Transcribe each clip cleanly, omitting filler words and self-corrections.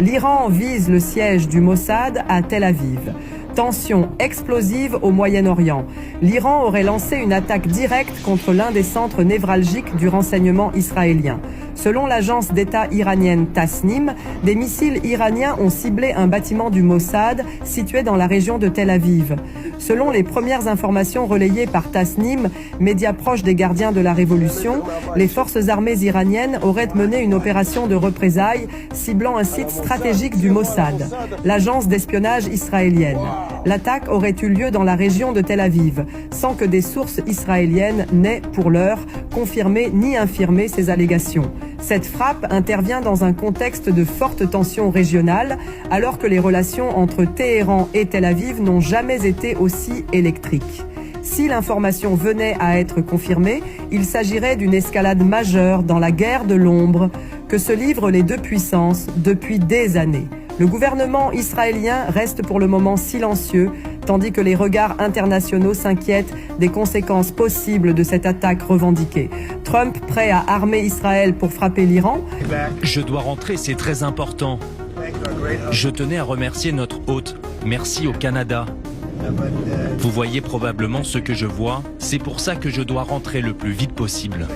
L'Iran vise le siège du Mossad à Tel Aviv. Tension explosive au Moyen-Orient. L'Iran aurait lancé une attaque directe contre l'un des centres névralgiques du renseignement israélien. Selon l'agence d'État iranienne Tasnim, des missiles iraniens ont ciblé un bâtiment du Mossad situé dans la région de Tel Aviv. Selon les premières informations relayées par Tasnim, média proche des gardiens de la révolution, les forces armées iraniennes auraient mené une opération de représailles ciblant un site stratégique du Mossad, l'agence d'espionnage israélienne. L'attaque aurait eu lieu dans la région de Tel Aviv, sans que des sources israéliennes n'aient, pour l'heure, confirmé ni infirmé ces allégations. Cette frappe intervient dans un contexte de forte tension régionale, alors que les relations entre Téhéran et Tel Aviv n'ont jamais été aussi électriques. Si l'information venait à être confirmée, il s'agirait d'une escalade majeure dans la guerre de l'ombre que se livrent les deux puissances depuis des années. Le gouvernement israélien reste pour le moment silencieux, tandis que les regards internationaux s'inquiètent des conséquences possibles de cette attaque revendiquée. Trump prêt à armer Israël pour frapper l'Iran? Je dois rentrer, c'est très important. Je tenais à remercier notre hôte. Merci au Canada. Vous voyez probablement ce que je vois, c'est pour ça que je dois rentrer le plus vite possible.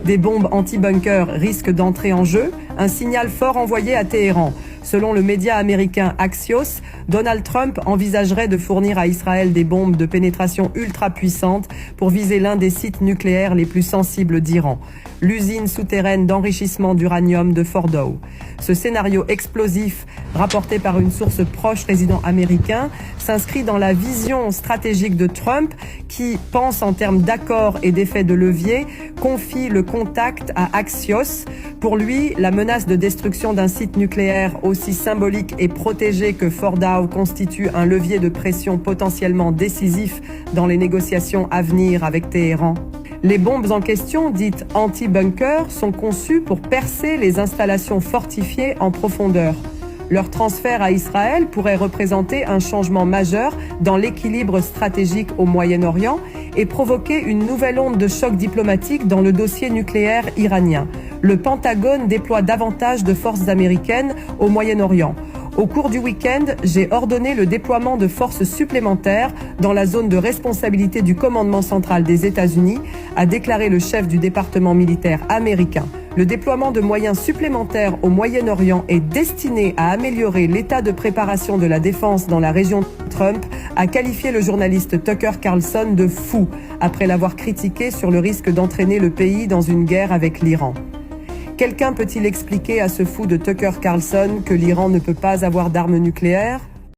Des bombes anti-bunker risquent d'entrer en jeu, un signal fort envoyé à Téhéran. Selon le média américain Axios, Donald Trump envisagerait de fournir à Israël des bombes de pénétration ultra puissantes pour viser l'un des sites nucléaires les plus sensibles d'Iran, l'usine souterraine d'enrichissement d'uranium de Fordow. Ce scénario explosif, rapporté par une source proche résident américain, s'inscrit dans la vision stratégique de Trump qui pense en termes d'accords et d'effets de levier, confie le contact à Axios. Pour lui, la menace de destruction d'un site nucléaire aussi symbolique et protégé que Fordow constitue un levier de pression potentiellement décisif dans les négociations à venir avec Téhéran. Les bombes en question, dites anti-bunker, sont conçues pour percer les installations fortifiées en profondeur. Leur transfert à Israël pourrait représenter un changement majeur dans l'équilibre stratégique au Moyen-Orient et provoquer une nouvelle onde de choc diplomatique dans le dossier nucléaire iranien. Le Pentagone déploie davantage de forces américaines au Moyen-Orient. Au cours du week-end, j'ai ordonné le déploiement de forces supplémentaires dans la zone de responsabilité du commandement central des États-Unis, a déclaré le chef du département militaire américain. Le déploiement de moyens supplémentaires au Moyen-Orient est destiné à améliorer l'état de préparation de la défense dans la région. Trump a qualifié le journaliste Tucker Carlson de fou après l'avoir critiqué sur le risque d'entraîner le pays dans une guerre avec l'Iran. Quelqu'un peut-il expliquer à ce fou de Tucker Carlson que l'Iran ne peut pas avoir d'armes nucléaires ?